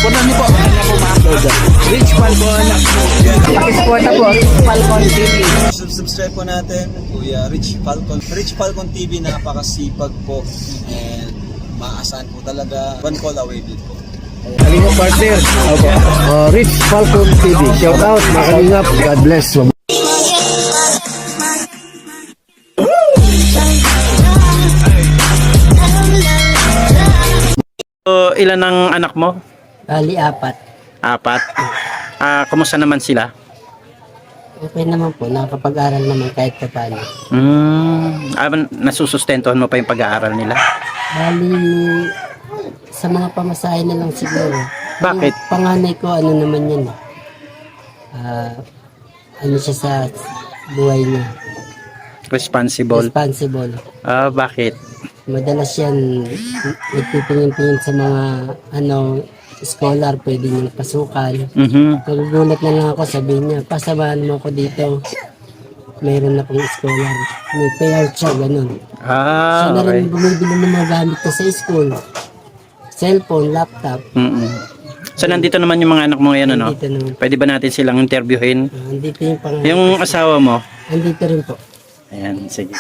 Supportan niyo po. Kanya po ma-upload. Rich Falcon. Pakisupport na po. Rich Falcon TV. Subscribe po natin, Kuya Rich Falcon. Rich Falcon TV, napakasipag po. And maasahan po talaga. One call away din po. Kalingap partner. Opo. Rich Falcon TV. Shout out mga kalingap. God bless. So, ilan ang anak mo? Bali, 4. 4. Kumusta naman sila? Okay naman po, nakakapag-aral naman kahit pa paano. Nasusustentuhan mo pa yung pag-aaral nila? Bali, sa mga pamasahe na lang siguro. Bakit? Yung panganay ko, ano naman yan. Ano siya sa buhay niya. Responsible? Responsible. Bakit? Madalas yan, nagpipingin-pingin sa mga, scholar, pwede niyang pasukan. Nagugulat na lang ako, sabihin niya, pasamahan mo ako dito. Mayroon na pong scholar. May payout siya, ganun. Siya na rin bumibili ng mga gamit ko sa school. Cellphone, laptop. So, nandito naman yung mga anak mo ngayon, ano? Nandito naman. Pwede ba natin silang interviewin? Nandito yung pangalan. Yung asawa mo? Nandito rin po. Ayan, sige.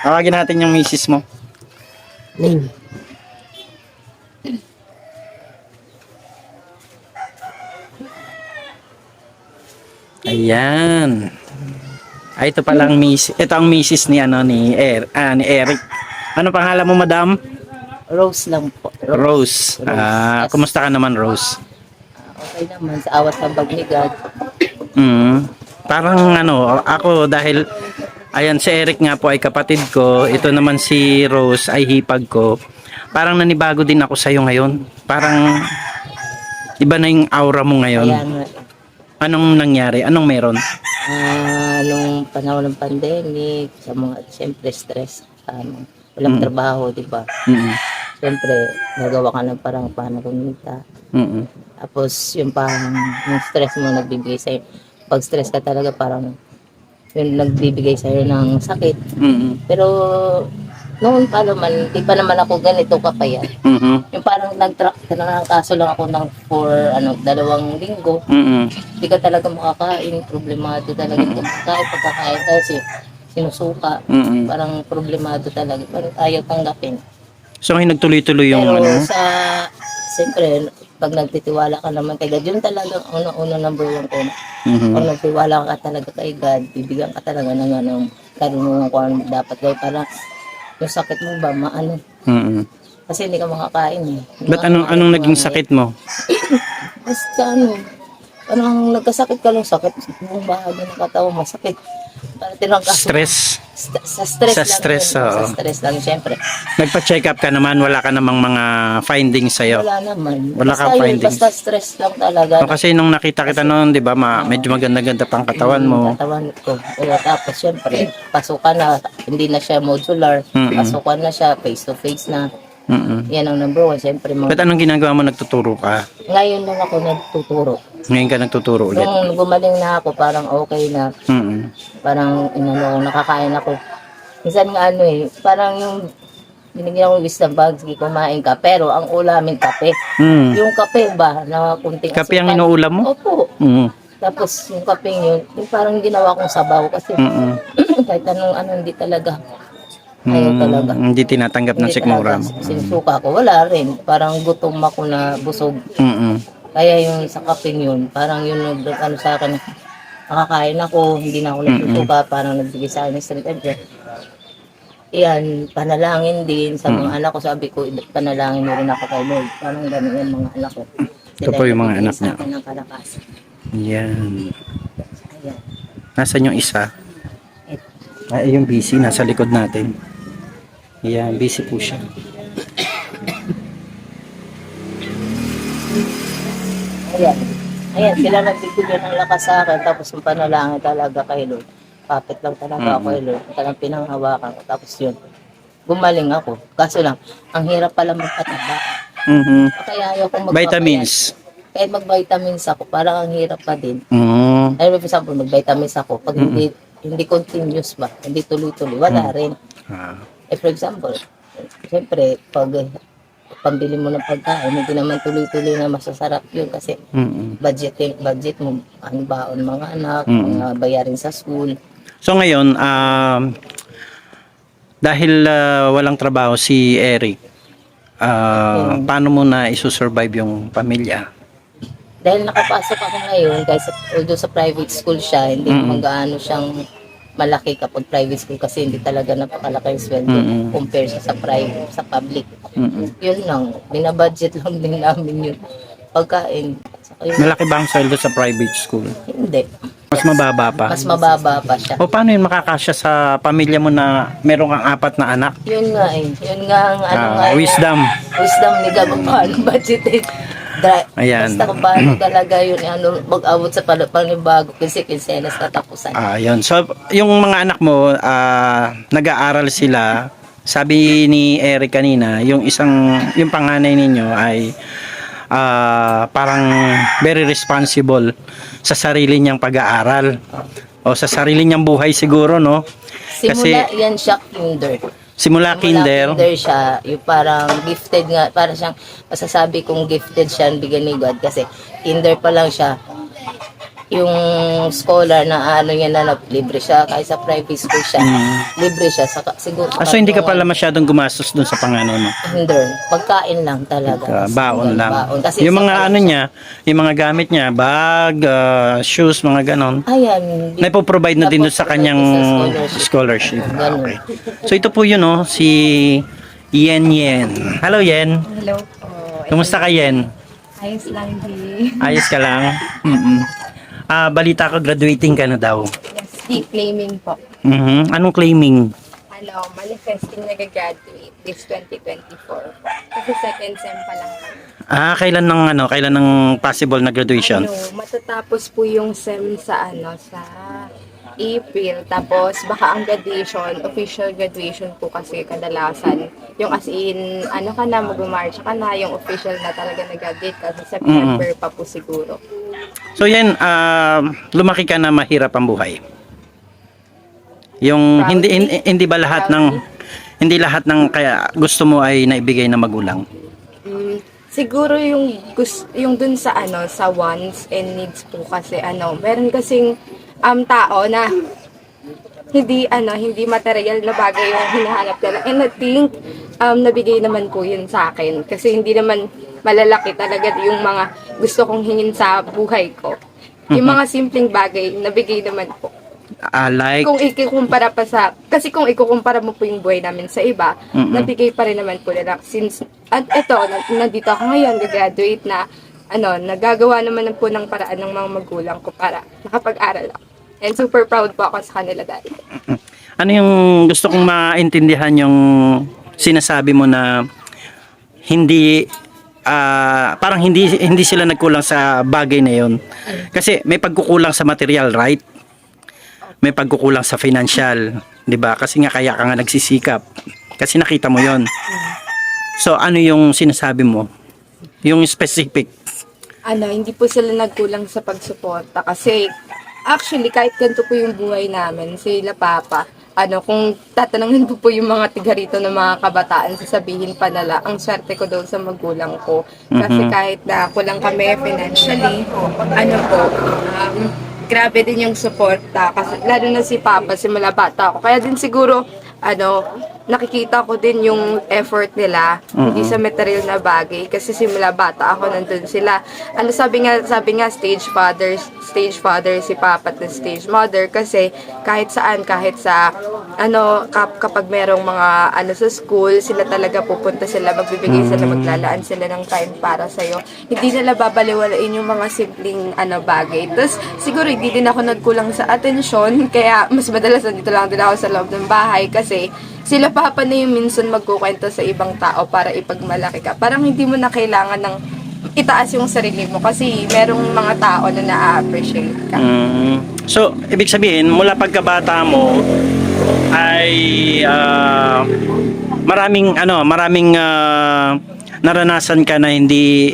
Tawagin natin yung misis mo. Name. Ayan. Ito palang miss. Ito ang misis ni ni Eric. Ano pangalan mo, madam? Rose lang po. Rose. Kumusta ka naman, Rose? Okay naman, sa awat ng bag ni God. Parang ako dahil ayan, si Eric nga po ay kapatid ko. Ito naman si Rose ay hipag ko. Parang nanibago din ako sa iyo ngayon. Parang iba na yung aura mo ngayon. Kaya nga, Anong nangyari? Anong meron? nung panahon ng pandemic, sa mga, siyempre, stress. Walang trabaho, di ba? Siyempre, nagawa ka ng parang paano kumita. Tapos, yung parang, yung stress mo nagbibigay sa'yo. Pag stress ka talaga, parang, yung nagbibigay sa'yo ng sakit. Pero, noon pa naman, di pa naman ako ganito kapayat. Yung parang nagtrangkaso lang ako ng for 2 linggo. Di ka talaga makakain, problemado talaga. Pagkakain kasi sinusuka, parang problemado talaga. Parang ayaw tanggapin. So, nagtuloy-tuloy yung Pero mo? siyempre, pag nagtitiwala ka naman kay God, yun talagang una number 1 ko. Pag nagtiwala ka talaga kay God, bibigyan ka talaga ng karunungan kung ano dapat gawin para yung sakit mo ba, maano. Kasi hindi ka makakain eh. Ba't anong naging sakit mo? Basta parang nagkasakit ka lang, sakit. Buong bahagi ng katawan, masakit. Parang tinangkas. Stress? Sa stress Sa lang. stress, yun. oo. Sa stress lang, siyempre. Nagpa-check up ka naman, wala ka namang mga findings sa'yo? Wala naman. Wala kang findings? Basta stress lang talaga. Kasi nung nakita kita noon, di ba, medyo maganda-ganda pang katawan mo. Katawan ko. Tapos, siyempre, pasukan na. Hindi na siya modular. Pasukan na siya, face-to-face na. Yan ang number 1. Siyempre, Ba't anong ginagawa mo? Nagtuturo ka? ngayon lang ako nagtuturo. Ngayon ka nagtuturo ulit? Nung gumaling na ako, parang okay na. Parang nakakain ako. Minsan nga parang yung binigyan akong wisdom bag, sige kumain ka. Pero ang ulamin kape. Yung kape ba, na kunting Kape ang inuulam mo? Opo. Tapos yung kape yun, yung parang ginawa kong sabaw. Kasi kahit anong hindi talaga. Ayaw talaga. Hindi tinatanggap ng sikmura mo. Sinusuka ko, wala rin. Parang gutom ako na busog. Kaya yung sa kaping yun, parang yun sa akin, nakakain ako, hindi na ako nagsusuka, parang nagbigay sa akin ng strength and joy. Yan, panalangin din sa mga anak ko, sabi ko, panalangin mo rin ako kay Lord. Parang gano'n yung mga anak ko. Ito po yung mga anak niya. Sa akin ng kalakasan. Yan. Ayan. Nasaan yung isa? Ay, yung busy, nasa likod natin. Yan, busy po siya. Ayan, sila nagbibigyan ng lakas sa akin, tapos yung panalangin talaga kay Lord. Kapit lang talaga ako kay Lord. Talagang pinanghawakan ko. Tapos yun, gumaling ako. Kaso lang, ang hirap pala magpataba. Kaya ayaw kong magpapayat. Vitamins. Kahit mag-vitamins ako, parang ang hirap pa din. Mm. Ay, for example, mag-vitamins ako. Pag hindi continuous ba, hindi tuloy-tuloy, wala rin. Ah. For example, siyempre, pag pambili mo ng pagkain, hindi naman tuloy-tuloy na masasarap yun kasi budget mo, ano baon mga anak, mga bayarin sa school. So ngayon, dahil walang trabaho si Eric, paano mo na isusurvive yung pamilya? Dahil nakapasok ako ngayon, guys, although sa private school siya, hindi naman gaano siyang malaki kapag private school kasi hindi talaga napakalaki yung sweldo compare sa private, sa public. Yun lang, binabudget lang din namin yun. Pagkain. Saka yun, Malaki ba ang sweldo sa private school? hindi. Mas mababa pa? Mas mababa pa siya. O paano yun makakasya sa pamilya mo na meron kang 4 na anak? Yun nga eh. Yun nga ang ano nga. Wisdom. Wisdom ni Gabo paano budget eh. Ayan. Basta kung paano talaga yun, ano, mag-abot sa panibago kasi kinsenas katapusan. Yun. So, yung mga anak mo, nag-aaral sila. Sabi ni Eric kanina, yung panganay ninyo ay parang very responsible sa sarili niyang pag-aaral. O sa sarili niyang buhay siguro, no? Simula yan siya kinder. Simula kinder. Siya, yung parang gifted nga, parang siyang masasabi kong gifted siya ang bigyan ni God kasi kinder pa lang siya. Yung scholar na ano niya na libre siya kahit sa private school siya. Libre siya siguro. So hindi ka pala masyadong gumastos dun sa pangano, no? Hinder. Pagkain lang talaga. Baon lang. Baon. Kasi Yung mga sa ano niya, yung mga gamit niya, bag, shoes, mga ganon. Ayan. Naipo-provide na din doon sa kanyang scholarship. Ganun. Okay. So ito po yun, no, si Yen Yen. Hello Yen. Hello po. Kumusta ka Yen? Ayos lang, di. Ayos ka lang? Balita ko graduating ka na daw. Yes, claiming po. Anong claiming? Manifesting nag-graduate this 2024 po. Kasi second sem pa lang kami. Kailan ng possible na graduation? Matatapos po yung sem sa sa April. Tapos baka ang graduation, official graduation po kasi kadalasan. Yung as in, ka na, mag-march ka na, yung official na talaga nag-graduate kasi September pa po siguro. So yan, lumaki ka na mahirap ang buhay. Yung hindi ba lahat ng kaya gusto mo ay naibigay ng magulang? Siguro yung dun sa sa wants and needs po kasi meron kasing tao na hindi material na bagay yung hinahanap nila. And I think nabigay naman po yun sa akin kasi hindi naman malalaki talaga yung mga gusto kong hingin sa buhay ko. Yung mga simpleng bagay nabigay naman po. Like Kung ikukumpara pa kasi kung ikukumpara mo po yung buhay namin sa iba, nabigay pa rin naman po nila. Since, nandito ako ngayon, gagraduate na, nagagawa naman po ng paraan ng mga magulang ko para nakapag-aral ako. And super proud po ako sa kanila dahil. Ano yung gusto kong maintindihan yung sinasabi mo na parang hindi sila nagkulang sa bagay na yon. Kasi may pagkukulang sa material, right? May pagkukulang sa financial, 'di ba? Kasi nga kaya ka nga nagsisikap. Kasi nakita mo 'yon. So ano yung sinasabi mo? Yung specific. Hindi po sila nagkulang sa pagsuporta kasi actually kahit ganito po yung buhay namin, sila papa, kung tatanungin po yung mga tiga rito ng mga kabataan, sasabihin pa nila, ang swerte ko daw sa magulang ko. Kasi kahit na kulang kami financially, grabe din yung suporta. Kasi lalo na si Papa, simula bata ako. Kaya din siguro, nakikita ko din yung effort nila, hindi sa material na bagay. Kasi simula bata ako, nandun sila. Sabi nga stage father si Papa at stage mother. Kasi kahit saan, kahit sa, kapag merong mga, sa school, sila talaga pupunta sila, magbibigay sila, maglalaan sila ng time para sa'yo. Hindi nila babaliwalain yung mga simpleng, bagay. Tapos, siguro, hindi din ako nagkulang sa atensyon, kaya mas madalas nandito lang din ako sa loob ng bahay kasi sila papa na yung minsan magkukwento sa ibang tao para ipagmalaki ka. Parang hindi mo na kailangan ng itaas yung sarili mo kasi merong mga tao na na-appreciate ka. So, ibig sabihin, mula pagkabata mo ay maraming naranasan ka na hindi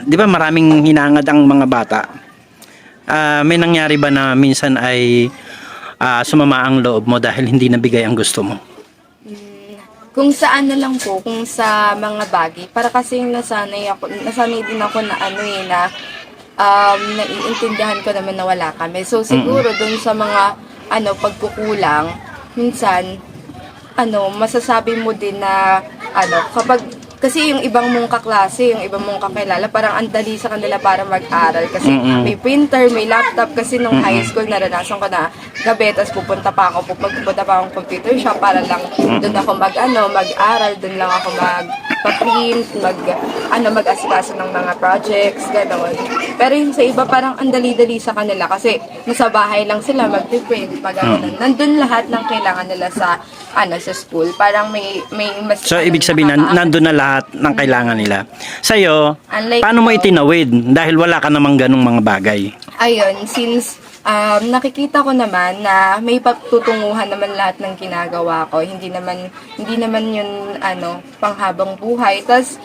di ba maraming hinangad ang mga bata? May nangyari ba na minsan ay sumama ang loob mo dahil hindi nabigay ang gusto mo? Kung saan na lang po, kung sa mga bagay. Para kasi nasanay din ako na naiintindihan ko naman na wala kami. So, siguro dun sa mga, pagkukulang, minsan, masasabi mo din na, kasi yung ibang mong kaklase, yung ibang mong kakilala, parang ang dali sa kanila para mag-aral. Kasi may printer, may laptop. Kasi nung high school, naranasan ko na gabi, tapos pupunta pa akong computer shop para lang doon ako mag-aral, doon lang ako mag-print, mag-asikaso ng mga projects, gano'n. Pero yung sa iba, parang ang dali-dali sa kanila kasi nasa bahay lang sila, mag-print, nandun lahat ng kailangan nila sa school. Parang may mas... So, ibig sabihin, nandun na lahat ng kailangan nila. Sa'yo, Unlike paano mo itinawid? Dahil wala ka namang ganong mga bagay. Ayun, since nakikita ko naman na may patutunguhan naman lahat ng ginagawa ko. Hindi naman yun panghabang buhay. Tapos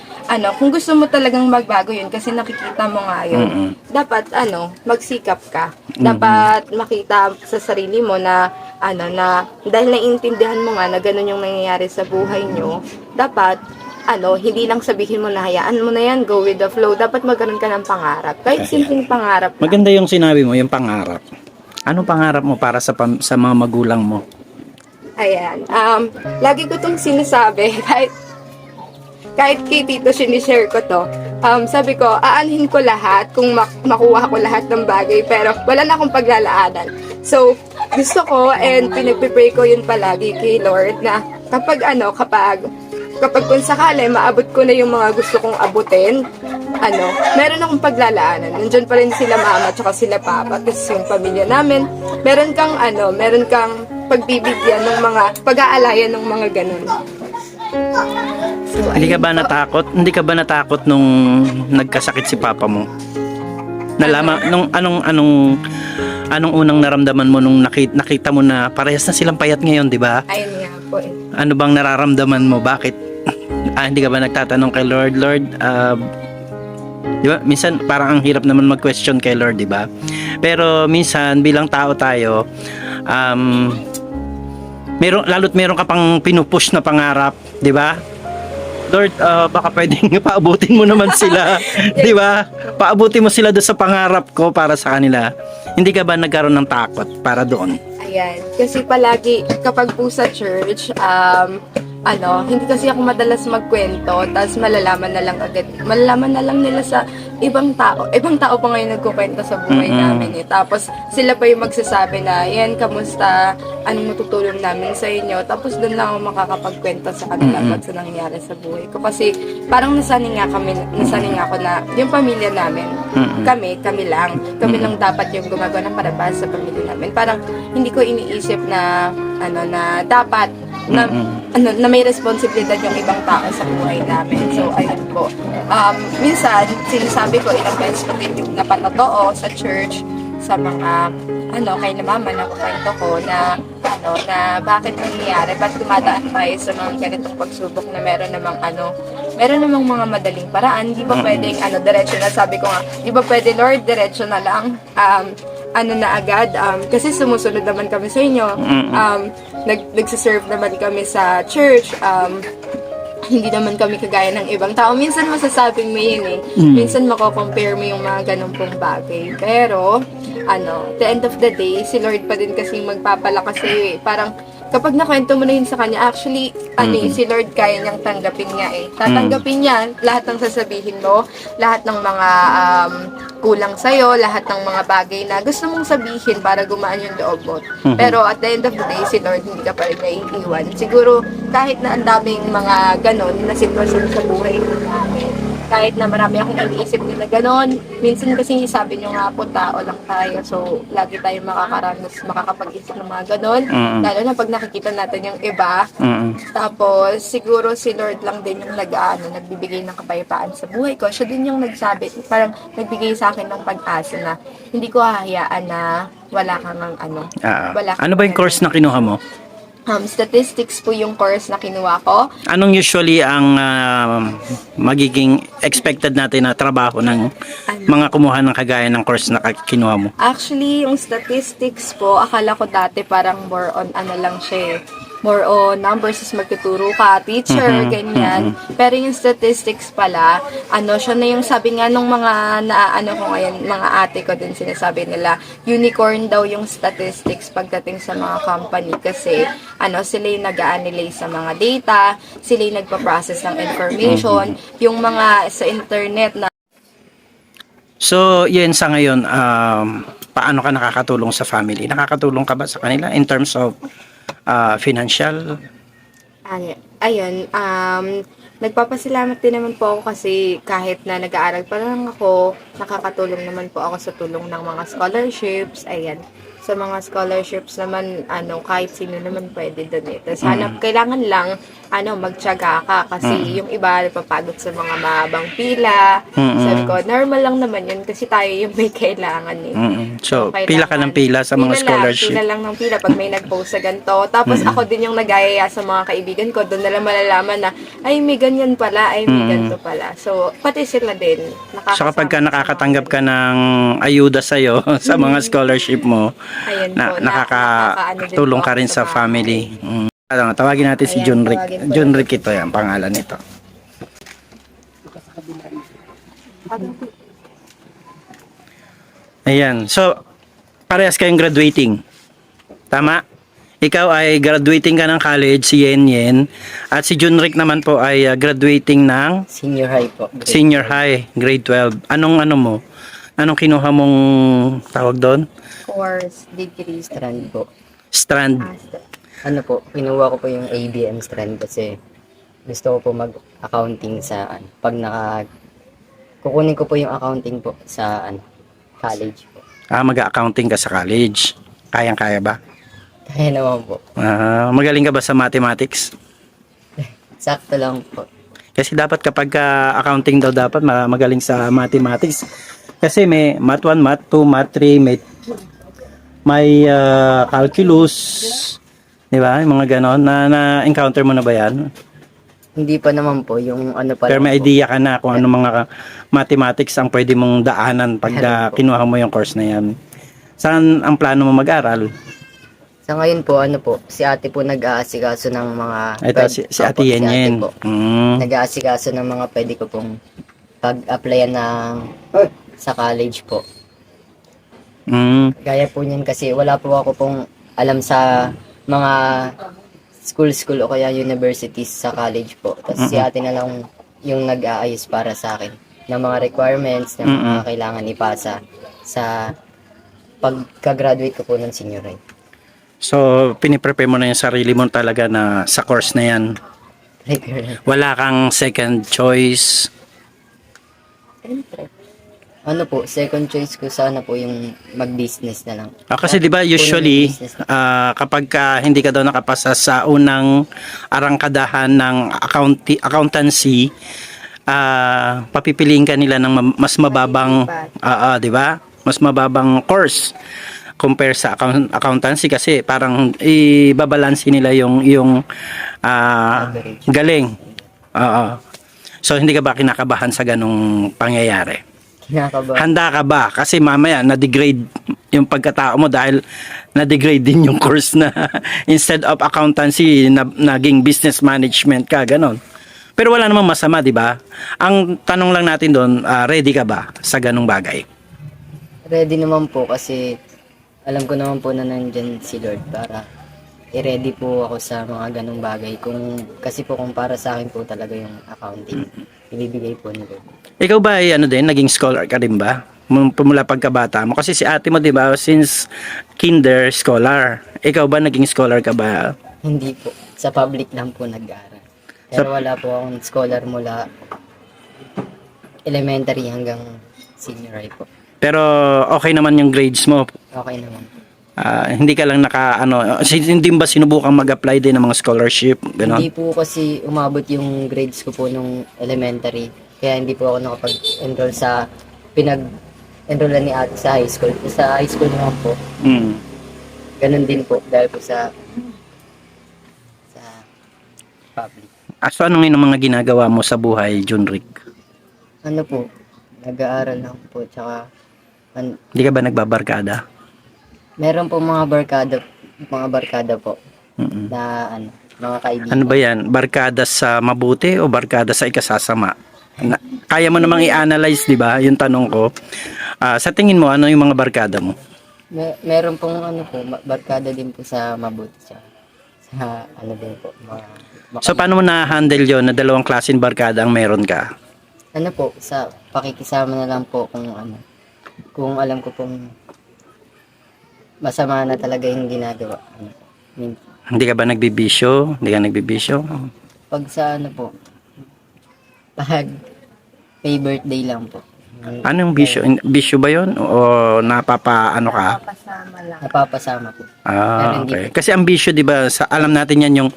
kung gusto mo talagang magbago yun kasi nakikita mo nga yun. Dapat magsikap ka. Dapat makita sa sarili mo na na dahil naiintindihan mo nga na ganun yung nangyayari sa buhay nyo, dapat hindi lang sabihin mo na hayaan mo na yan, go with the flow. Dapat magkaroon ka ng pangarap. Kahit simpleng pangarap lang. Maganda yung sinabi mo, yung pangarap. Anong pangarap mo para sa mga magulang mo? Ayan. Lagi ko itong sinasabi, kahit kay Tito sinishare ko to. Sabi ko, aanhin ko lahat kung makuha ko lahat ng bagay, pero wala na akong paglalaanan. So, gusto ko and pinagpipray ko yun palagi kay Lord na kapag kung sakali maabot ko na yung mga gusto kong abutin, meron akong paglalaanan. Nandiyan pa rin sila mama at sila papa, tapos yung pamilya namin. Meron kang pagbibigyan ng mga pag-aalayan ng mga ganun. So, Hindi ka ba natakot nung nagkasakit si papa mo? Nalaman nung anong unang naramdaman mo nung nakita mo na parehas na silang payat ngayon, 'di ba? ayun nga po eh. Ano bang nararamdaman mo? Bakit? Hindi ka ba nagtatanong kay Lord, di ba? Minsan parang ang hirap naman mag-question kay Lord, di ba? Pero minsan bilang tao tayo, meron ka pang pinupush na pangarap, di ba? Lord, baka pwedeng paabutin mo naman sila, di ba? Paabutin mo sila doon sa pangarap ko para sa kanila. Hindi ka ba nagkaroon ng takot para doon? Ayan. Kasi palagi, kapag po sa church, hindi kasi ako madalas magkwento, tapos malalaman na lang nila sa ibang tao. Ibang tao pa ngayon nagkukwento sa buhay namin eh. Tapos sila pa yung magsasabi na, yan, kamusta, anong matutulong namin sa inyo. Tapos doon lang ako makakapagkwento sa kanila pag sa nangyari sa buhay ko. Kasi parang nasanay nga ako na yung pamilya namin, kami lang dapat yung gumagawa ng para sa pamilya namin. Parang hindi ko iniisip na na dapat na may responsibilidad yung ibang tao sa buhay namin. So, ayun po. Minsan, sinasabi ko, ilang beses ko din yung napatotoo sa church, sa mga, kay na mama, nakukwento ko na, na bakit nangyayari, ba't dumadaan tayo sa mga ganitong pagsubok na meron namang mga madaling paraan. Di ba pwedeng, diretso na, sabi ko nga, di ba pwede, Lord, diretso na lang, na agad, kasi sumusunod naman kami sa inyo, nagsiserve naman kami sa church, hindi naman kami kagaya ng ibang tao. Minsan masasabing mo yun eh. Minsan mako-compare mo yung mga ganun pong bagay. Pero, the end of the day, si Lord pa din kasi magpapalakas sa'yo eh. Parang, kapag nakwento mo na yun sa kanya, actually, si Lord kaya niyang tanggapin nga eh. Tatanggapin niya lahat ng sasabihin mo, lahat ng mga kulang sa'yo, lahat ng mga bagay na gusto mong sabihin para gumaan yung loob mo. Pero at the end of the day, si Lord hindi ka pa rin naiiwan. Siguro, kahit na ang daming mga ganon na sitwasyon sa buhay namin, kahit na marami akong iniisip din na ganon, minsan kasi sabi nyo nga po, tao lang tayo. So, lagi tayong makakapag-isip ng mga ganon. Lalo na pag nakikita natin yung iba. Tapos, siguro si Lord lang din yung nagbibigay ng kapayapaan sa buhay ko. Siya din yung nagsabi, parang nagbigay sa akin ng pag-asa na hindi ko hahayaan na wala kang Ano ba yung course na kinuha mo? Statistics po yung course na kinuha ko. Anong usually ang magiging expected natin na trabaho ng mga kumuha ng kagaya ng course na kinuha mo? Actually, yung statistics po, akala ko dati parang more on lang siya eh. more on numbers is magtuturo ka, teacher, ganyan. Pero yung statistics pala, siya na yung sabi nga nung mga naaano ko ngayon, mga ate ko din sinasabi nila, unicorn daw yung statistics pagdating sa mga company kasi sila yung nag-analyze sa mga data, sila yung nagpa-process ng information, yung mga sa internet na So, yun sa ngayon, paano ka nakakatulong sa family? Nakakatulong ka ba sa kanila in terms of financial? Ayun, nagpapasalamat din naman po ako kasi kahit na nag-aaral pa lang ako, nakakatulong naman po ako sa tulong ng mga scholarships, ayan. Sa mga scholarships naman, kahit sino naman pwede doon eh. Tapos kailangan lang, magtiyaga ka kasi yung iba napapagod sa mga mahabang pila. Sabi ko, normal lang naman yun kasi tayo yung may kailangan eh. So, pila ka ng pila sa mga scholarship? Pila lang ng pila pag may nag-post sa ganito. Tapos ako din yung nag-ayaya sa mga kaibigan ko. Doon nila malalaman na, ay may ganyan pala, ay may ganito pala. So, pati sila din. So, kapag ka nakakatanggap ka ng ayuda sa'yo sa mga scholarship mo, Ayun po, nakakatulong ka rin sa family. Tawagin natin si John Rick. John Rick ito, yung pangalan nito. Ayan. So, parehas kayong graduating. Tama? Ikaw ay graduating ka ng college, si Yen Yen. At si John Rick naman po ay graduating ng Senior high po. senior high, grade 12. Anong mo? Anong kinuha mong tawag doon? course, degree. Strand po. Strand. Ano po, kinuha ko po yung ABM strand kasi gusto ko po mag-accounting sa kukunin ko po yung accounting po sa college po. Mag-accounting ka sa college. Kayang-kaya ba? Kaya naman po. Magaling ka ba sa mathematics? Sakto lang po. Kasi dapat kapag accounting daw dapat magaling sa mathematics. Kasi may math 1, math 2, math 3, may calculus, di ba? Yung mga ganon. Na-encounter mo na ba yan? Hindi pa naman po, yung pa Pero lang may po. idea ka na kung ano mga mathematics ang pwede mong daanan pag kinuha mo yung course na yan. Saan ang plano mo mag-aral? Sa ngayon po, si ate po nag-aasikaso ng mga... Ito, si Ate Yen Yen. po. Nag-aasikaso ng mga pwede ko pong pag-applyan sa college po. Gaya po niyan kasi wala po ako pong alam sa mga school o kaya universities sa college po. Tapos si ate na lang yung nag-aayos para sa akin ng mga requirements na mga kailangan ipasa sa pagka-graduate ko po ng senior high. So, piniprepare mo na yung sarili mo talaga na sa course na yan. Wala kang second choice. Siyempre. Second choice ko sana po yung mag-business na lang. Kasi 'di ba usually kapag hindi ka daw nakapasa sa unang arangkadahan ng accountancy, papipiliin ka nila ng mas mababang 'di ba? Mas mababang course compare sa accountancy kasi parang ibabalanse nila yung galing. So hindi ka ba kinakabahan sa ganung pangyayari? Handa ka ba? Kasi mamaya na-degrade yung pagkatao mo dahil na-degrade din yung course na instead of accountancy, naging business management ka, ganon. Pero wala namang masama, di ba? Ang tanong lang natin doon, ready ka ba sa ganung bagay? Ready naman po kasi alam ko naman po na nandyan si Lord para i-ready po ako sa mga ganung bagay. Kasi kung para sa akin po talaga yung accounting, ibibigay po ni Lord. Ikaw ba ay naging scholar ka rin ba? Pumula pagkabata mo kasi si ate mo 'di ba since kinder scholar. Ikaw ba naging scholar ka ba? Hindi po. Sa public lang po nag-aaral. Pero wala po akong scholar mula elementary hanggang senior high po. Pero okay naman yung grades mo. Okay naman. Hindi ka lang hindi ba sinubukang mag-apply din ng mga scholarship? Ganon? Hindi po kasi umabot yung grades ko po nung elementary. Kaya hindi po ako nakapag-enroll sa pinag-enrollan ni ate sa high school. Sa high school naman po. Ganun din po dahil po sa public. So anong yung mga ginagawa mo sa buhay, John Rick? Nag-aaral lang po. Tsaka Hindi ka ba nagbabarkada? meron po mga barkada po. na mga kaibigan. Ano ba yan? Barkada sa mabuti o barkada sa ikasasama? Kaya mo namang i-analyze, di ba? Yung tanong ko. Sa tingin mo, ano yung mga barkada mo? Meron pong barkada din po sa mabuti siya. Sa din po, So, paano mo na-handle yon na dalawang klaseng barkada ang meron ka? sa pakikisama na lang po kung alam ko pong masama na talaga yung ginagawa. Hindi ka ba nagbibisyo? Hindi ka nagbibisyo? Pag sa pag may birthday lang po. Anong bisyo? Bisyo ba yon? O napapaano ka? Napapasama po. Ah, okay. Kasi ang bisyo, di ba, alam natin yan yung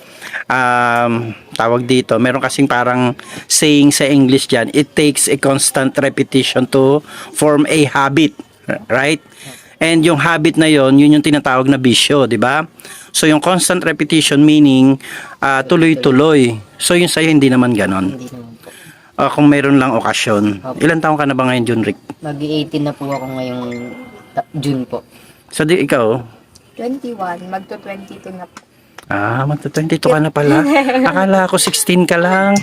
tawag dito. Meron kasing parang saying sa English dyan, it takes a constant repetition to form a habit. Right? And yung habit na yon, yun yung tinatawag na bisyo, di ba? So yung constant repetition meaning tuloy-tuloy. So yung sa'yo hindi naman ganon. Hindi naman po. Kung meron lang okasyon. Ilan taong ka na ba ngayon, Junrick? Mag-18 na po ako ngayong June po. So ikaw? 21, magto-22 na po. Magto-22 ka na pala. Akala ko 16 ka lang.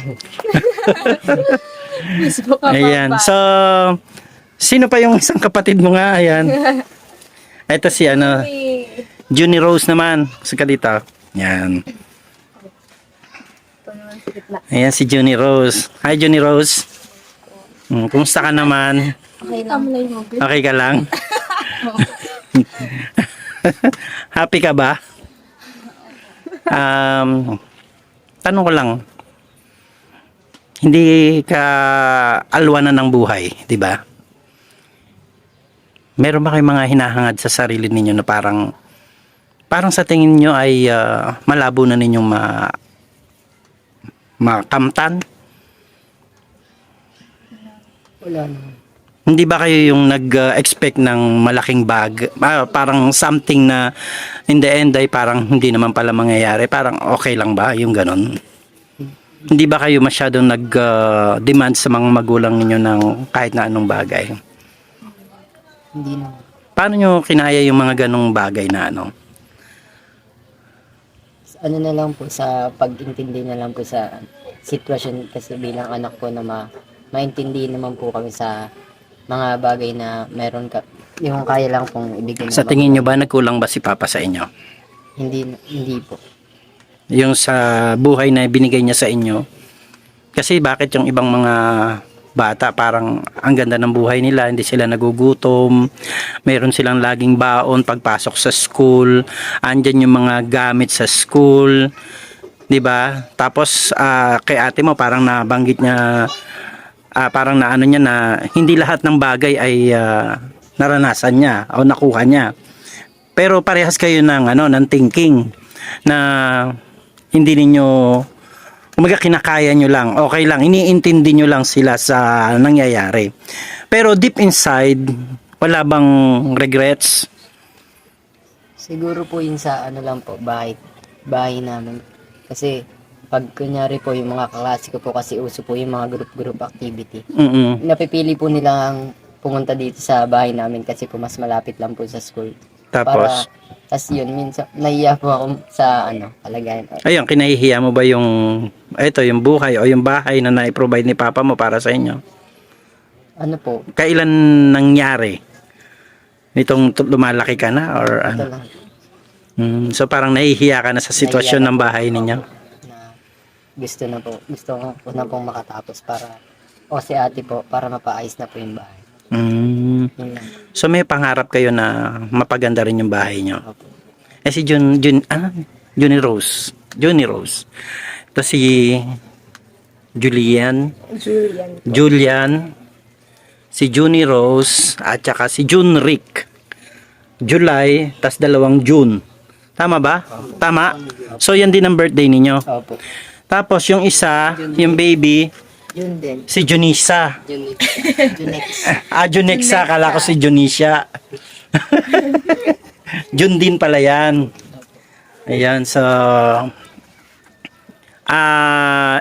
Ayan. So, sino pa yung isang kapatid mo nga? Ayan. Ito si Junie Rose naman. Saka dito. Ayan. Ayan si Junie Rose. Hi Junie Rose. Kumusta ka naman? Okay lang. Okay ka lang? Happy ka ba? Tanong ko lang. Hindi ka alwanan ng buhay, di ba? Meron ba kayong mga hinahangad sa sarili ninyo na parang sa tingin nyo ay malabo na ninyong makamtan? Wala naman. Hindi ba kayo yung nag-expect ng malaking bag? Parang something na in the end ay parang hindi naman pala mangyayari. Parang okay lang ba? Yung ganon. Hindi ba kayo masyadong nag-demand sa mga magulang ninyo ng kahit na anong bagay? Hindi naman. Paano nyo kinaya yung mga ganong bagay na Na lang po sa pag-intindi na lang po sa sitwasyon kasi bilang anak ko na maintindihan naman po kami sa mga bagay na meron yung kaya lang pong ibigay. Sa tingin nyo ba nagkulang ba si Papa sa inyo? Hindi po. Yung sa buhay na binigay niya sa inyo? Kasi bakit yung ibang mga bata parang ang ganda ng buhay nila, hindi sila nagugutom, meron silang laging baon pagpasok sa school, andyan yung mga gamit sa school, di ba? Tapos kay ate mo parang nabanggit niya, parang naano niya na hindi lahat ng bagay ay naranasan niya o nakuha niya. Pero parehas kayo ng thinking na hindi ninyo kumaga kinakaya nyo lang, okay lang, iniintindi nyo lang sila sa nangyayari. Pero deep inside, wala bang regrets? Siguro po yun sa lang po, bahay namin. Kasi pag kunyari po yung mga kaklase ko po kasi uso po yung mga group activity. Napipili po nilang pumunta dito sa bahay namin kasi po mas malapit lang po sa school. Tapos? Tas yun, minsan, nahiya po ako sa kalagayan. Ayun, kinahihiya mo ba yung buhay o yung bahay na na-provide ni Papa mo para sa inyo? Ano po? Kailan nangyari? Nitong lumalaki ka na or Ito lang. So parang nahihiya ka na sa sitwasyon ng bahay ninyo? Na gusto ko na pong makatapos para, si ate po, para mapaayos na po yung bahay. Yun lang. So may pangarap kayo na mapaganda rin yung bahay nyo? Opo. Si Junie Rose. Ito si Julian, si Junie Rose, at saka si Junrick. July, tas 2 June. Tama ba? Tama? So yan din ang birthday ninyo. Opo. Tapos yung isa, yung baby, Yun din. si Junisa. Junex. Junexa, kala ko si Junisha. Jun din pala yan. Ayan, so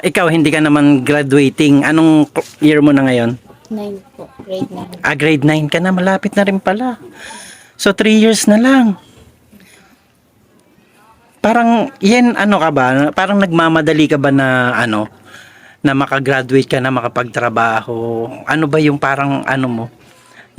ikaw hindi ka naman graduating. Anong year mo na ngayon? 9 po, grade 9. Grade 9 ka na, malapit na rin pala. So 3 years na lang. Parang yan ano ka ba? Parang nagmamadali ka ba na ano na makagraduate ka na makapagtrabaho? Ano ba yung parang ano mo?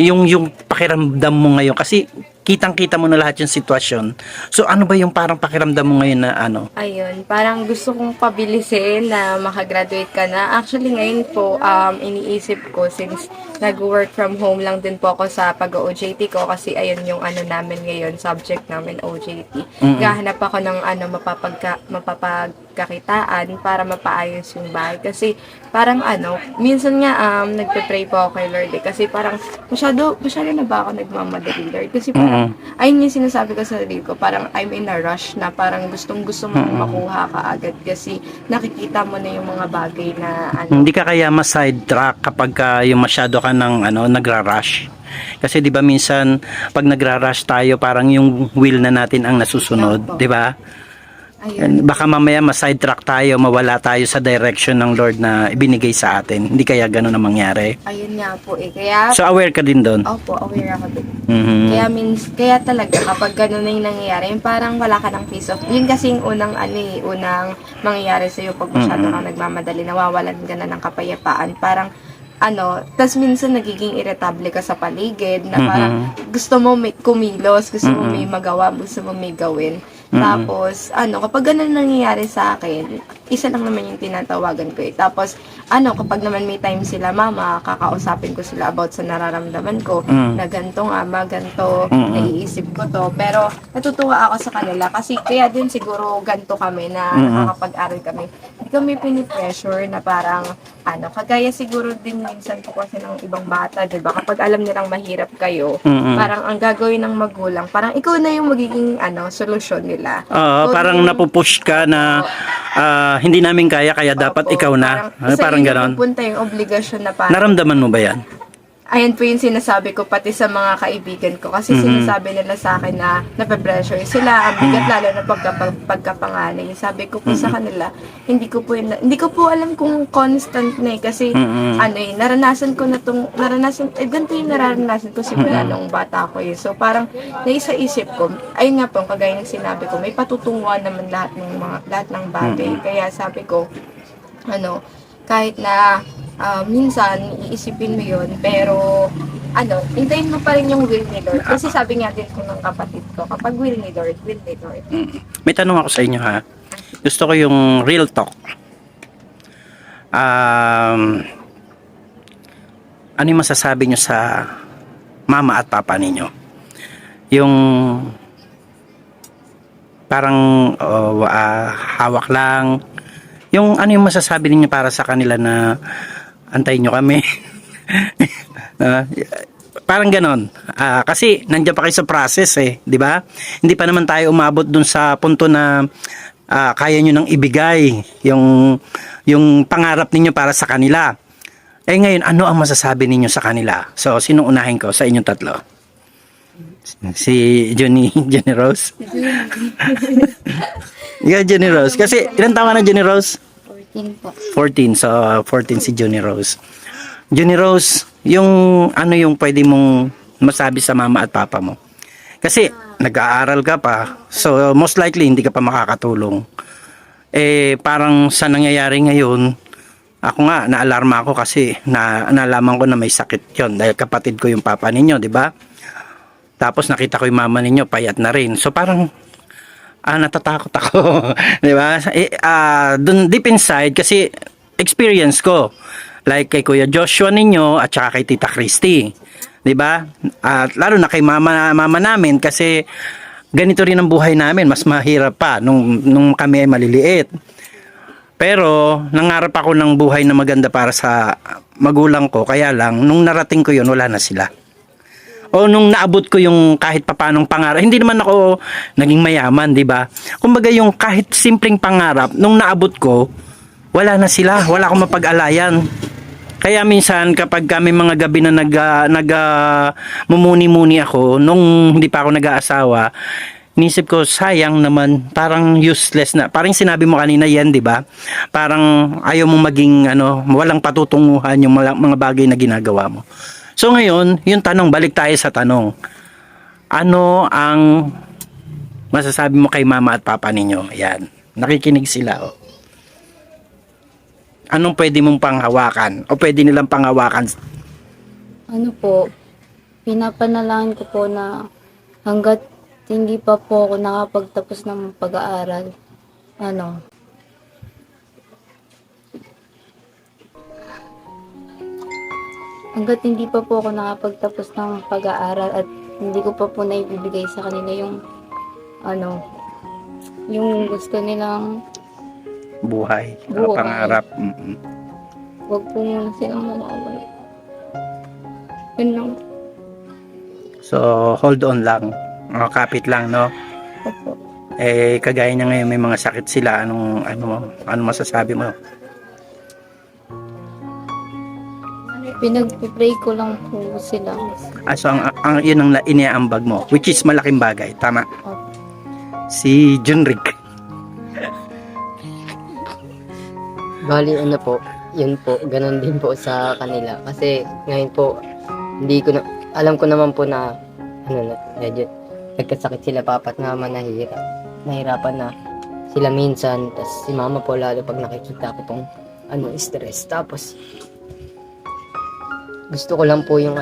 Yung pakiramdam mo ngayon kasi kitang-kita mo na lahat yung sitwasyon. So ano ba yung parang pakiramdam mo ngayon na ano? Ayun, parang gusto kong pabilisin na makagraduate ka na. Actually, ngayon po, iniisip ko since nag-work from home lang din po ako sa pag-OJT ko kasi ayun yung ano namin ngayon, subject namin OJT. Gahanap ako ng ano, mapapagkakitaan para mapaayos yung bahay. Kasi parang ano, minsan nga nagpe-pray po ako kay Lord kasi parang masyado na ba ako nagmamadali, Lord? Kasi parang, ayun yung sinasabi ko sa sarili ko, parang I'm in a rush na parang gustong-gusto mo makuha ka agad kasi nakikita mo na yung mga bagay na ano. Hindi ka kaya ma-sidetrack kapag yung masyado ka ng ano, nagra-rush. Kasi 'di ba minsan pag nagra-rush tayo parang yung will na natin ang nasusunod, Opo. 'di ba? Ayun. Baka mamaya ma-sidetrack tayo, mawala tayo sa direction ng Lord na ibinigay sa atin. Hindi kaya gano'n ang mangyari. Ayun nga po eh. Kaya, So aware ka din doon. opo, aware ako dun. Mhm. Kaya talaga kapag ganun na yung nangyayari, yung parang wala ka ng peace of, yun kasi yung unang unang mangyayari sa'yo pag masyado kang nagmamadali, nawawalan ka na ng kapayapaan. Parang tas minsan nagiging irritable ka sa paligid na parang gusto mo may kumilos, gusto mo may magawa, gusto mo may gawin. Tapos, kapag ganun nangyayari sa akin, isa lang naman yung tinatawagan ko eh. Tapos, kapag naman may time sila, mama, kakausapin ko sila about sa nararamdaman ko, na ganito nga ba, ganito, naiisip ko to. Pero, natutuwa ako sa kanila kasi kaya din siguro ganito kami na nakakapag-aral kami. Hindi kami pinipressure na parang, kagaya siguro din minsan po kasi ng ibang bata, diba? Kapag alam nilang mahirap kayo, parang ang gagawin ng magulang, parang ikaw na yung magiging, solusyon nila. So, Parang napupush ka na hindi namin kaya dapat opo, ikaw na. Parang sa inyo ganon. pupunta yung obligasyon na parang, Naramdaman mo ba yan? ayan po yung sinasabi ko pati sa mga kaibigan ko kasi sinasabi nila sa akin na nape-pressure sila, ang bigat lalo na pagkapanganay. Sabi ko po sa kanila, hindi ko po alam kung constant na kasi naranasan ko na ganito yung naranasan ko simula nung bata ko eh. So parang naisa-isip ko, ayun nga po, kagaya ng sinabi ko, may patutunguhan naman lahat ng bagay. Kaya sabi ko, kahit na minsan iisipin mo yun, pero hintayin mo pa rin yung will ni Lord. Kasi sabi nga din ko ng kapatid ko, kapag will ni Lord, will ni Lord. May tanong ako sa inyo ha. Gusto ko yung real talk. Ano yung masasabi nyo sa mama at papa ninyo? Yung parang hawak lang. Yung ano yung masasabi ninyo para sa kanila na antayin nyo kami. Parang ganon. Kasi nandiyan pa kayo sa process eh, di ba? Hindi pa naman tayo umabot dun sa punto na kaya nyo nang ibigay yung pangarap ninyo para sa kanila. Eh ngayon, ano ang masasabi ninyo sa kanila? So, sinong unahin ko sa inyong tatlo? Si Johnny Rose? Yeah, Johnny Rose. Kasi ilang taon ka na, Johnny Rose? 14 po. 14. So, 14 si Johnny Rose. Johnny Rose, yung pwede mong masabi sa mama at papa mo? Kasi nag-aaral ka pa. So, most likely hindi ka pa makakatulong. Eh, parang sa nangyayari ngayon, ako nga, naalarma ako kasi nalaman ko na may sakit yon dahil kapatid ko yung papa ninyo, di ba? Tapos nakita ko yung mama ninyo, payat na rin. So, parang natatakot ako. Di ba? Dun deep inside, kasi experience ko. Like kay Kuya Joshua ninyo at saka kay Tita Christy. Di ba? At lalo na kay mama namin kasi ganito rin ang buhay namin. Mas mahirap pa nung kami ay maliliit. Pero nangarap ako ng buhay na maganda para sa magulang ko. Kaya lang, nung narating ko yun, wala na sila. O nung naabot ko yung kahit papanong pangarap, hindi naman ako naging mayaman, di ba? Kumbaga yung kahit simpleng pangarap, nung naabot ko, wala na sila, wala akong mapag-alayan. Kaya minsan kapag kami mga gabi na mumuni-muni ako, nung hindi pa ako nag-aasawa, inisip ko, sayang naman, parang useless na. Parang sinabi mo kanina yan, di ba? Parang ayaw mong maging, walang patutunguhan yung mga bagay na ginagawa mo. So ngayon, yung tanong, balik tayo sa tanong. Ano ang masasabi mo kay mama at papa ninyo? Yan. Nakikinig sila, oh. Anong pwede mong panghawakan? O pwede nilang panghawakan? Ano po, pinapanalangin ko po na hanggat hindi pa po ako nakapagtapos ng pag-aaral, hanggat hindi pa po ako nakapagtapos ng pag-aaral at hindi ko pa po naibibigay sa kanila yung yung gusto nilang Buhay. Buhay. Pangarap. wag po muna silang mawawala. Yun lang. So, hold on lang. Kapit lang, no? Opo. Eh, kagaya niya ngayon, may mga sakit sila. Ano masasabi mo? Pinag-pray ko lang po sila. So, yun ang iniaambag mo, which is malaking bagay. Tama? Opo. Si Junrick. Bali, ano po, yun po, ganun din po sa kanila. Kasi ngayon po, hindi ko na, alam ko naman po na, medyo nagkasakit sila papa at mama, nahirapan na sila minsan. Tapos si mama po, lalo pag nakikita ko pong, stress. Tapos, gusto ko lang po yung,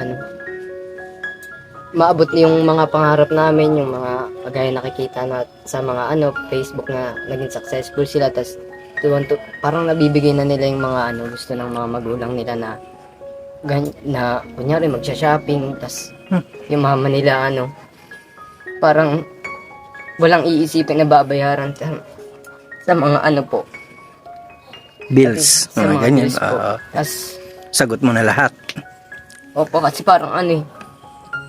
maabot yung mga pangarap namin, yung mga kagaya nakikita na sa mga, Facebook na naging successful sila. Tapos, parang nabibigay na nila yung mga gusto ng mga magulang nila na kunyari magsha-shopping, tas yung mama nila parang walang iisipin na babayaran sa mga po Bills. sa mga Ganyan. bills po. Tas Sagot mo na lahat. opo, kasi parang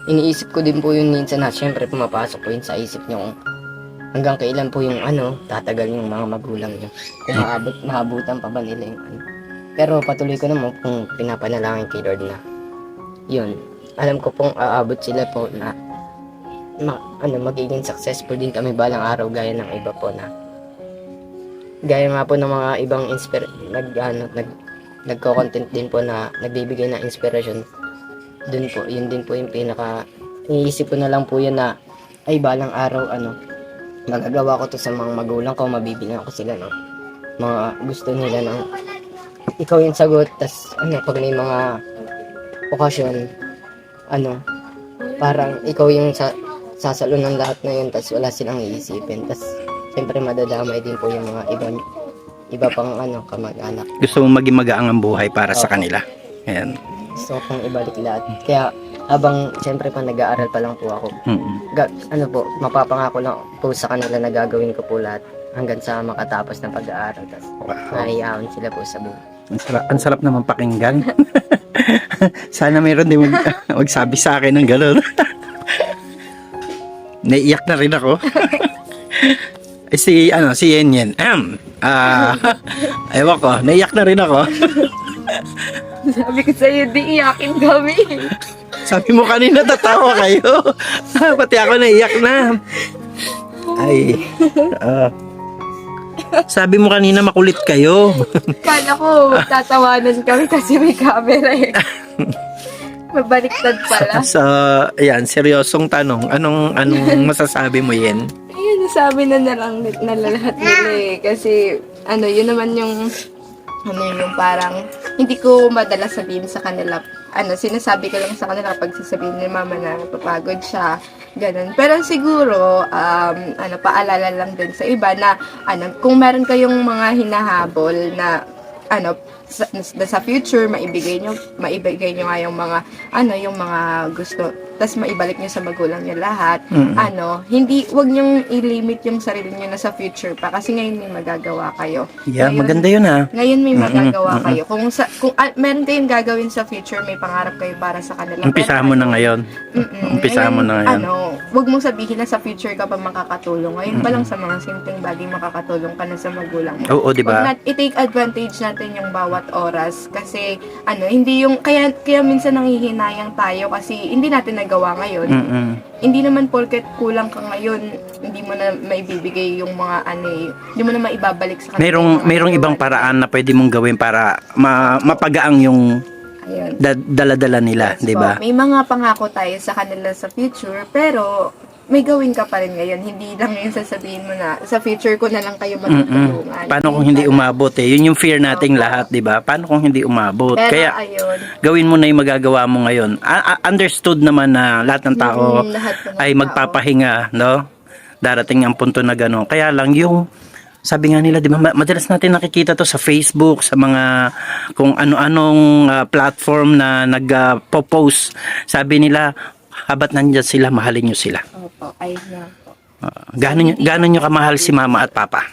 iniisip ko din po yun minsan na syempre pumapasok po yun sa isip niyo hanggang kailan po yung tatagal yung mga magulang niyo. Kung maabutan pa ba nila yung Pero patuloy ko naman kung pinapanalangin kay Lord na yun. Alam ko pong aabot sila po na magiging successful din kami balang araw gaya ng iba po na gaya nga po ng mga ibang nagko-content din po na nagbibigay ng inspiration. Dun po, yun din po yung iniisip ko na lang po yun na ay balang araw magagawa ko to sa mga magulang ko, mabibigyan ko sila ng mga gusto nila ng ikaw yung sagot. Tas pag may mga okasyon parang ikaw yung sasalo ng lahat na yun, tas wala silang iisipin. Tas siyempre madadamay din po yung mga iba pang kamag-anak. Gusto mo maging magaang ang buhay para sa kanila. Ayan. Gusto ko pong ibalik lahat. Kaya habang siyempre pa nag-aaral pa lang po ako, mapapangako lang po sa kanila na gagawin ko po lahat hanggang sa makatapos ng pag-aaral. Tas naiyaon sila po sa buhay. Ang sarap naman pakinggan. Sana mayroon din magsabi sa akin ng gano'n. Naiiyak na rin ako. Si Yen Yen. Ewan ko, naiiyak na rin ako. Sabi ko sa'yo, di iyakin kami. Sabi mo kanina tatawa kayo. Pati ako naiiyak na. Ay. Sabi mo kanina makulit kayo. Kala ko, tatawanan kami kasi may camera eh. Mabaliktad pala. So, ayan, seryosong tanong. Anong masasabi mo, Yen? Ayun, nasabi na lang lahat nila eh. Kasi, yun naman yung parang, hindi ko madalas sabihin sa kanila. Sinasabi ko lang sa kanila kapag sasabihin ni mama na papagod siya. Ganun. Pero siguro, paalala lang din sa iba na, kung meron kayong mga hinahabol na, sa future, maibigay nyo nga yung mga, yung mga gusto, tas maibalik nyo sa magulang nyo lahat. Wag nyong i-limit yung sarili nyo na sa future pa, kasi ngayon may magagawa kayo. Yeah, ngayon, maganda yun Ngayon may magagawa kayo. Kung meron kayong gagawin sa future, may pangarap kayo para sa kanila. Umpisa mo na ngayon. Umpisa mo na ngayon. Wag mong sabihin na sa future ka pa makakatulong. Ngayon pa lang sa mga simpleng bagay makakatulong ka na sa magulang mo. Oo, di ba? I-take advantage natin yung bawat oras kasi hindi yung kaya minsan nanghihinayang tayo kasi hindi natin nagawa ngayon. Hindi naman porket kulang ka ngayon, hindi mo na maibibigay yung mga hindi mo na maibabalik sa kanila. Merong ibang paraan na pwede mong gawin para mapagaang yung dala-dala nila, Yes, di ba? May mga pangako tayo sa kanila sa future, pero may gawin ka pa rin ngayon. Hindi lang yung sasabihin mo na sa future ko na lang kayo magtutulungan. Paano kung hindi umabot eh? Yun yung fear nating lahat, di ba? Paano kung hindi umabot? Pero Kaya ayun, gawin mo na yung magagawa mo ngayon. Understood naman na lahat ng tao lahat po ng ay tao. magpapahinga, no? Darating ang punto na gano'n. Kaya lang yung sabi nga nila, di ba, madalas natin nakikita to sa Facebook, sa mga kung ano-anong platform na nag-post. Sabi nila, habat nandyan sila, mahalin nyo sila. Opo, ayun na po. Gano'n nyo kamahal si mama at papa?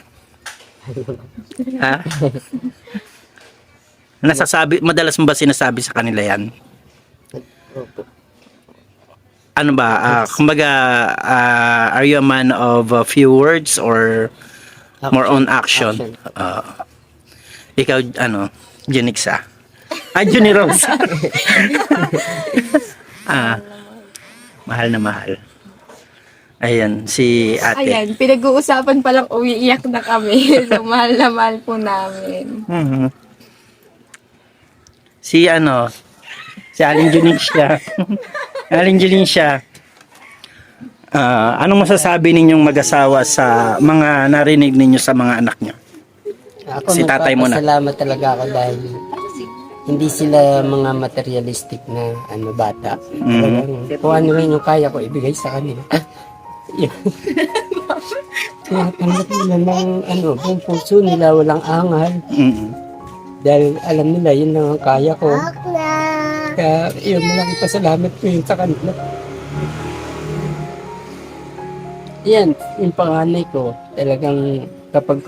Ha? Madalas mo ba sinasabi sa kanila yan? Ano ba? Kumbaga, are you a man of a few words or more on action? Ikaw, Junixa? Juni Rose. Mahal na mahal. Ayan, si ate. Ayan, pinag-uusapan pa lang, umiiyak na kami. So, mahal na mahal po namin. Mhm. Si Aling Junixa. Aling Junixa. Anong masasabi ninyong mag-asawa sa mga narinig ninyo sa mga anak nyo? Ako Si tatay mo na. nagpapasalamat talaga ako dahil hindi sila mga materialistic na bata. Talagang kung ano rin yung kaya ko ibigay sa kanila. Kaya tanggap nila ng buong puso nila, walang angal. Dahil alam nila yun lang ang kaya ko. Kaya yun, malaking pasalamat ko yun sa kanila. Yan, yung panganay ko, talagang kapag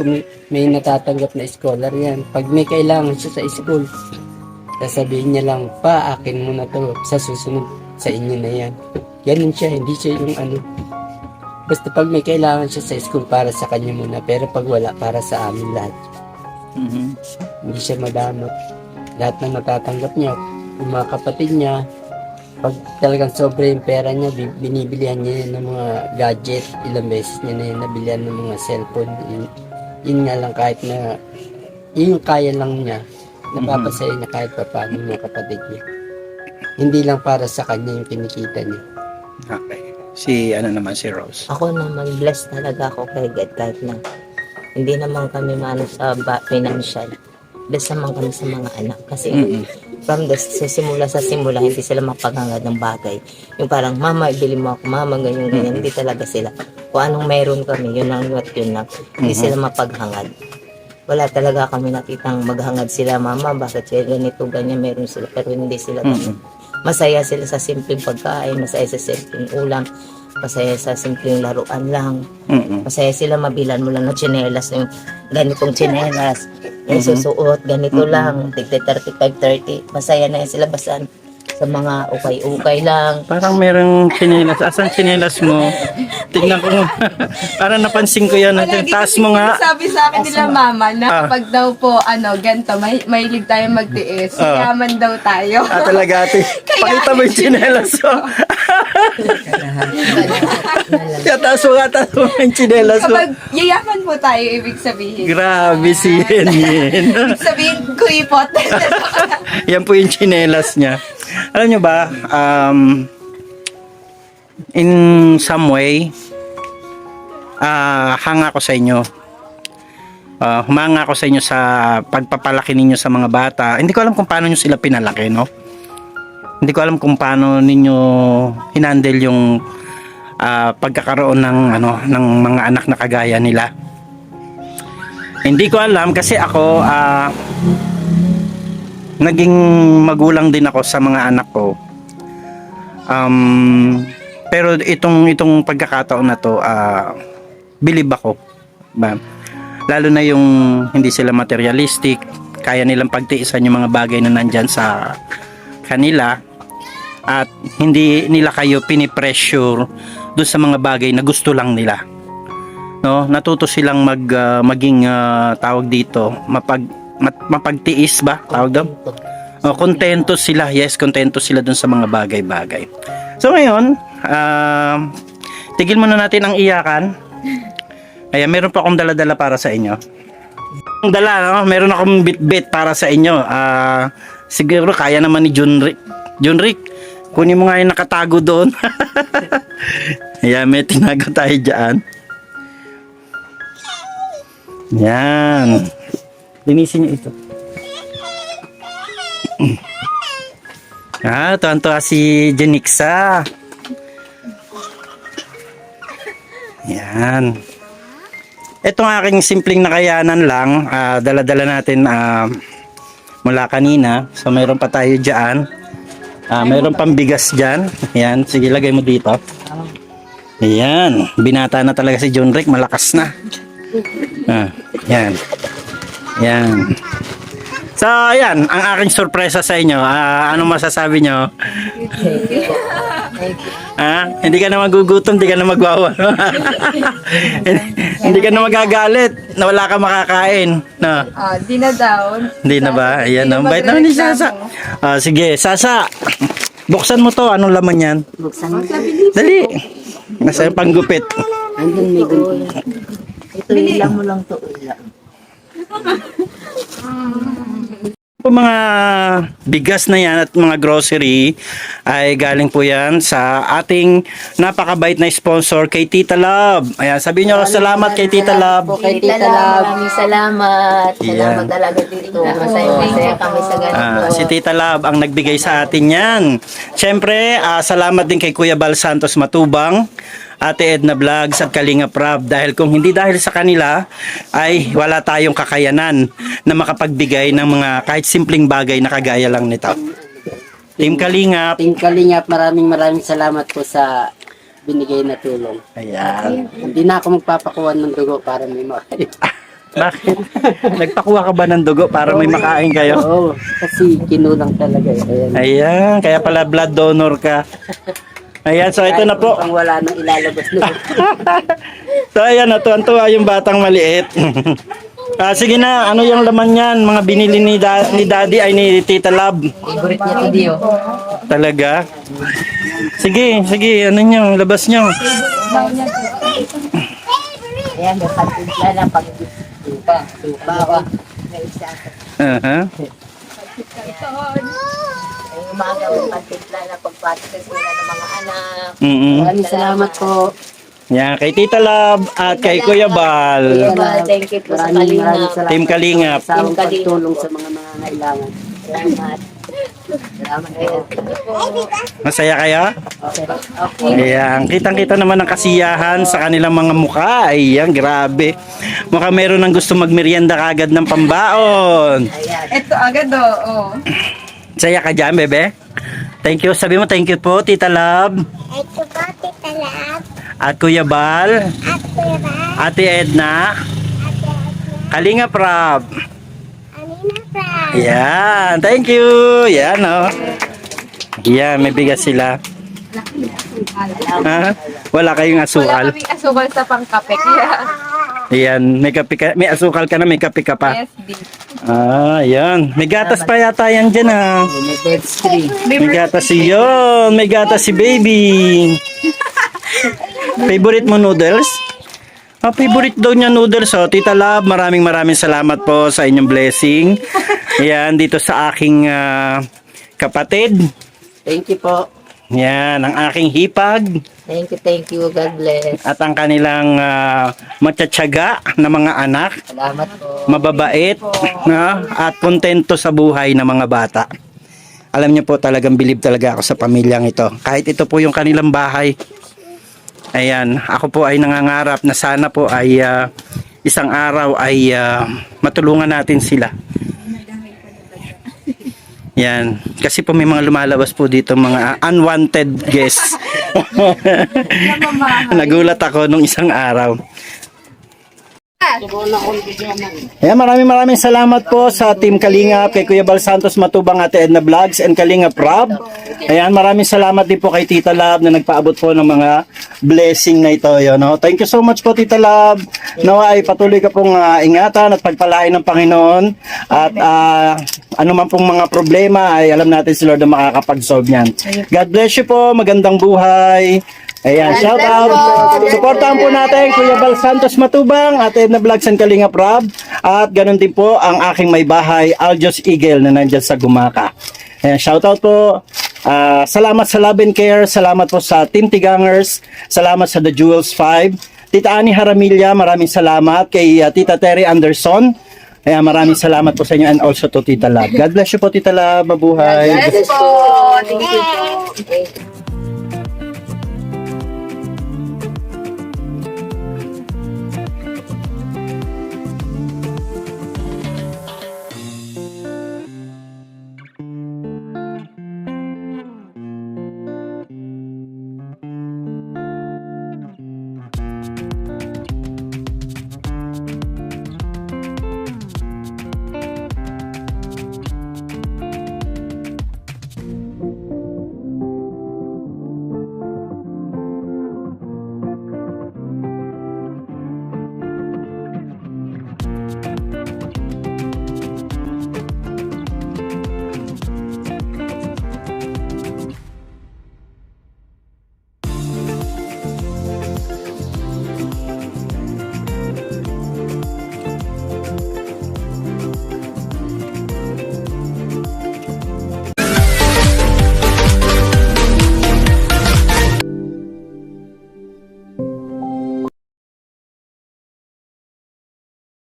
may natatanggap na scholar yan, pag may kailangan siya sa school, sasabihin niya lang, pa, akin mo na to, sa susunod sa inyo na yan. Ganun siya, hindi siya yung basta pag may kailangan siya sa school, para sa kanya muna, pero pag wala, para sa amin lahat. Hindi siya madamot. Lahat na natatanggap niya, yung mga kapatid niya, pag talagang sobra yung pera niya, binibilihan niya yun ng mga gadget. Ilang beses niya na yun nabilihan ng mga cellphone. Yun nga lang, kahit na yun yung kaya lang niya, napapasaya niya kahit pa paano mga kapatid niya. Hindi lang para sa kanya yung kinikita niya. Okay. Si si Rose. Ako naman, blessed talaga ako kay God kahit na hindi naman kami sa financial. Blessed naman kami sa mga anak. Kasi from sa simula, hindi sila mapaghangad ng bagay. Yung parang, mama, ibili mo ako, mama, ganyan. Hindi talaga sila. Kung anong meron kami, yun lang. Hindi sila mapaghangad. Wala talaga kami nakitang maghangad sila, mama, bakit ganito, ganyan, meron sila. Pero hindi sila ganyan. Masaya sila sa simpleng pagkain, masaya sa simpleng ulam, masaya sa simpleng laruan lang. Masaya sila mabilan mo lang ng tsinelas, yung ganitong tsinelas, yung susuot, ganito lang, tigte 35-30. Masaya na yun sila basan sa mga ukay-ukay lang. Parang merong tsinelas. Asan tsinelas mo? Tignan ko. Parang napansin ko yan. Taas mo nga. Sabi sa akin nila mama na kapag daw po, ganito, mahilig tayo magtiis. Yaman daw tayo. Talaga ate. Pakita mo yung tsinelas mo. Taas mo yung tsinelas mo. Kapag yayaman po tayo, ibig sabihin. Grabe si Yen. Ibig sabihin, kuipot. Yan po yung tsinelas niya. Alam nyo ba, in some way, hanga ko sa inyo. Humanga ako sa inyo sa pagpapalaki ninyo sa mga bata. Hindi ko alam kung paano nyo sila pinalaki, no? Hindi ko alam kung paano ninyo hinandle yung pagkakaroon ng mga anak na kagaya nila. Hindi ko alam kasi ako naging magulang din ako sa mga anak ko. Pero itong pagkakataon na to, believe ako. Ba? Lalo na yung hindi sila materialistic, kaya nilang pagtiisan yung mga bagay na nandyan sa kanila, at hindi nila kayo pinipressure doon sa mga bagay na gusto lang nila. No, natuto silang maging tawag dito, mapagtiis ba tawag daw? Kontento sila. Yes, kontento sila dun sa mga bagay-bagay. So ngayon, tigil muna natin ang iyakan. Ayan, meron pa akong dala-dala para sa inyo. Ang dala, no? Meron akong bit-bit para sa inyo. Siguro kaya naman ni Junrick. Junrick, kunin mo nga yung nakatago doon. Ayan, may tinago tayo dyan. Yan. Linisin niyo ito. Tuwan-tuwa si Jenixa. Yan. Itong aking simpleng nakayanan lang, dala-dala natin mula kanina. So mayroon pa tayo dyan. Mayroon pang bigas dyan. Yan, sige lagay mo dito. Ayan, binata na talaga si John Rick, malakas na. Yan. Yan. So, ayan, ang aking sorpresa sa inyo. Anong masasabi nyo? Hindi ka na magugutom, hindi ka na magwawa. Hindi ka na magagalit na wala ka makakain. No? Di na daw. Hindi na ba? Ayan, ang bait naman ni Sasa. Sige, Sasa, buksan mo to. Anong laman yan? Buksan mo. Dali. Nasa yung panggupit. Andun may gulo. Ito ilang mo lang to. Po mga bigas na yan at mga grocery ay galing po yan sa ating napakabait na sponsor kay Tita Love. Ayan, sabihin nyo salamat kay Tita Love. Kay Tita Love. Maraming salamat. Yan. Salamat talaga dito. Masaya kami sa ganito. Si Tita Love ang nagbigay sa atin yan. Siyempre, salamat din kay Kuya Bal Santos Matubang, Ate Edna Vlogs at Kalinga Prab, dahil kung hindi dahil sa kanila ay wala tayong kakayanan na makapagbigay ng mga kahit simpleng bagay na kagaya lang nito. Team Kalingap. Team Kalingap, maraming salamat po sa binigay na tulong. Ayan. Hindi na ako magpapakuha ng dugo para may makain. Bakit? Nagpakuha ka ba ng dugo para may makain kayo? Oo, kasi kinulang talaga. Ayan. Ayan, kaya pala blood donor ka. Ayan, so ito na po. Pang wala nang ilalabas na. So ayan, natuwan-tuwa yung batang maliit. Sige na, ano yung laman yan? Mga binili ni Daddy ay ni Tita Love. Favorite niya to Dio. Talaga? Sige, ano nyo, labas nyo. Ayan, napagpipla na pag-tupa. Ay, umaga may pagpipla na pagpatikas nila ng mga anak. Maraming salamat po. Yan, kay Tita Love at kay Kuya Bal. Thank you po sa Maraming Kalingap. salamat. Team Kalingap. Sa akong pagtulong sa mga nangangailangan. Salamat. Salamat po. Masaya kayo? Ayan, kitang-kita naman ang kasiyahan sa kanilang mga mukha. Ayan, grabe. Mukhang meron ng gusto magmerienda kagad ng pambaon. Ito agad oh. Saya ka dyan, bebe? Thank you. Sabi mo, thank you po, Tita Love. Ito po, Tita Lab. At Kuya Bal. At Kuya Bal. Ate Edna. Kalinga Prab. Anina Prab. Yan. Thank you. Yan, oh. Yan, may bigas sila. Wala kayong asukal. Wala kaming asukal sa pangkape. Kaya, Yan, may kape ka, may asukal ka na, may kape ka pa. yes, di. Yan. May gatas pa yata yan dyan, ah. May birds tree. May gatas si yun. May gatas si baby. Favorite mo noodles? Favorite daw niya noodles. So, Tita Love, maraming salamat po sa inyong blessing. Yan, dito sa aking kapatid. Thank you po. Yan, ang aking hipag. Thank you. God bless. At ang kanilang matsatsaga na mga anak. Salamat po. Mababait at kontento sa buhay ng mga bata. Alam niyo po, talagang bilib talaga ako sa pamilyang ito. Kahit ito po yung kanilang bahay. Ayan, ako po ay nangangarap na sana po ay isang araw ay matulungan natin sila. Yan, kasi po may mga lumalabas po dito, mga unwanted guests. Nagulat ako nung isang araw. Ayan, maraming salamat po sa Team Kalingap, kay Kuya Bal Santos Matubang, Ate Edna Vlogs, and Kalinga Prab. Ayan, maraming salamat din po kay Tita Love na nagpaabot po ng mga blessing na ito. Yun, no? Thank you so much po, Tita Love. Nawa ay patuloy ka pong ingatan at pagpalain ng Panginoon. At ano man pong mga problema ay alam natin si Lord na makakapag-solve niyan. God bless you po. Magandang buhay. Ayan, shout out. Supportahan po natin Kuya Bal Santos Matubang, Ate Edna Vlogs and Kalinga Prab. At ganun din po ang aking may bahay, Aljos Eagle, na nandyan sa Gumaka. Ayan, shout out po. Salamat sa Love and Care, salamat po sa Team Tigangers, salamat sa The Jewels 5. Tita Ani Haramilla, maraming salamat. Kay Tita Terry Anderson, maraming salamat po sa inyo, and also to Tita Lab. God bless you po, Tita Lab. Mabuhay. Yes po. Thank you po.